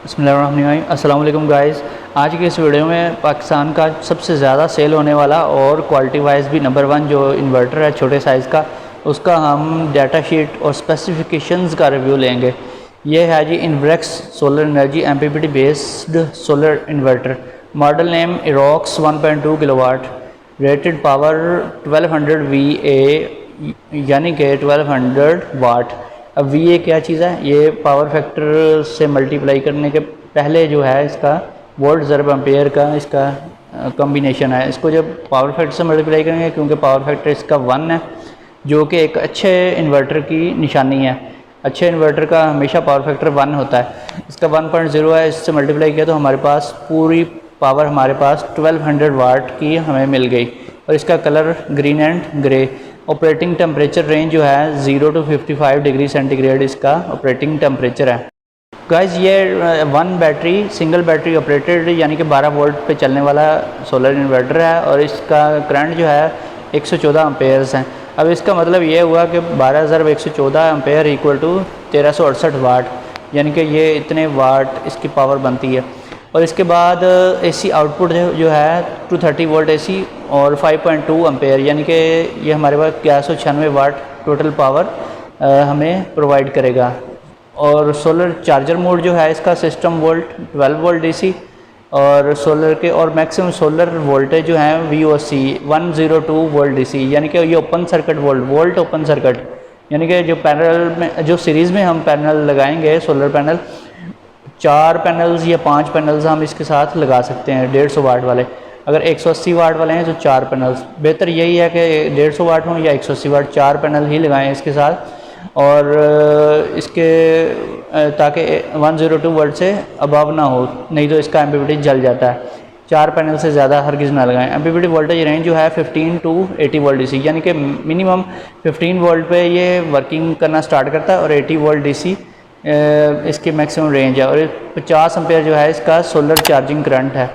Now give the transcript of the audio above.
बिस्मिल्लाहिर्रहमानिर्रहीम। अस्सलाम वालेकुम गाइस। आज की इस वीडियो में पाकिस्तान का सबसे ज़्यादा सेल होने वाला और क्वालिटी वाइज भी नंबर 1 जो इन्वर्टर है छोटे साइज़ का, उसका हम डाटा शीट और स्पेसिफिकेशंस का रिव्यू लेंगे। ये है जी Inverex solar energy MPPT based solar inverter, model name Aerox 1.2 kilowatt, rated power 1200 VA यानी कि 1200 वाट। अब वी ए क्या चीज़ है? ये पावर फैक्टर से मल्टीप्लाई करने के पहले जो है इसका वोल्ट ज़रब एम्पेयर का इसका कॉम्बिनेशन है। इसको जब पावर फैक्टर से मल्टीप्लाई करेंगे, क्योंकि पावर फैक्टर इसका 1 है, जो कि एक अच्छे इन्वर्टर की निशानी है। अच्छे इन्वर्टर का हमेशा पावर फैक्टर 1 होता है। इसका 1.0 है, इससे मल्टीप्लाई किया तो हमारे पास पूरी पावर हमारे पास 1200 वाट की हमें मिल गई। और इसका colour green and grey. Operating temperature range जो है 0 to 55 डिग्री सेंटीग्रेड इसका ऑपरेटिंग टेम्परेचर है। गाइस ये 1 बैटरी सिंगल बैटरी ऑपरेटेड यानी कि 12 वोल्ट पे चलने वाला सोलर इन्वर्टर है और इसका करंट जो है 114 एम्पेयर्स हैं। अब इसका मतलब ये हुआ कि 12,114 एम्पेयर इक्वल टू 1368 वाट, यानी कि ये इतने वाट इसकी पावर बनती है। और इसके बाद एसी आउटपुट जो है 230 वोल्ट एसी और 5.2 एम्पेयर, यानी कि ये हमारे पास 1196 वाट टोटल पावर हमें प्रोवाइड करेगा। और सोलर चार्जर मोड जो है इसका सिस्टम वोल्ट 12 वोल्ट डीसी और सोलर के और मैक्सिमम सोलर वोल्टेज जो है VOC 102 वोल्ट डीसी, यानी कि ये open circuit volt open circuit, यानी कि जो पैनल में जो सीरीज़ में हम पैनल लगाएंगे सोलर पैनल, 4 पैनल्स या 5 पैनल्स हम इसके साथ लगा सकते हैं 150 वाट वाले। अगर 180 वाट वाले हैं तो 4 पैनल्स। बेहतर यही है कि 150 वाट हों या 180 वाट, 4 पैनल ही लगाएं इसके साथ। और इसके ताकि 102 वोल्ट से अबव ना हो, नहीं तो इसका एमपीपीटी जल जाता है। 4 पैनल से ज़्यादा हरगिज़ ना लगाएं। एमपीपीटी वोल्टेज रेंज जो है 15 to 80 वोल्ट डीसी, यानी कि मिनिमम 15 वोल्ट पे ये वर्किंग करना स्टार्ट करता है और 80 वोल्ट डीसी इसकी मैक्सिमम रेंज है। और 50 एम्पेयर जो है इसका सोलर चार्जिंग करंट है।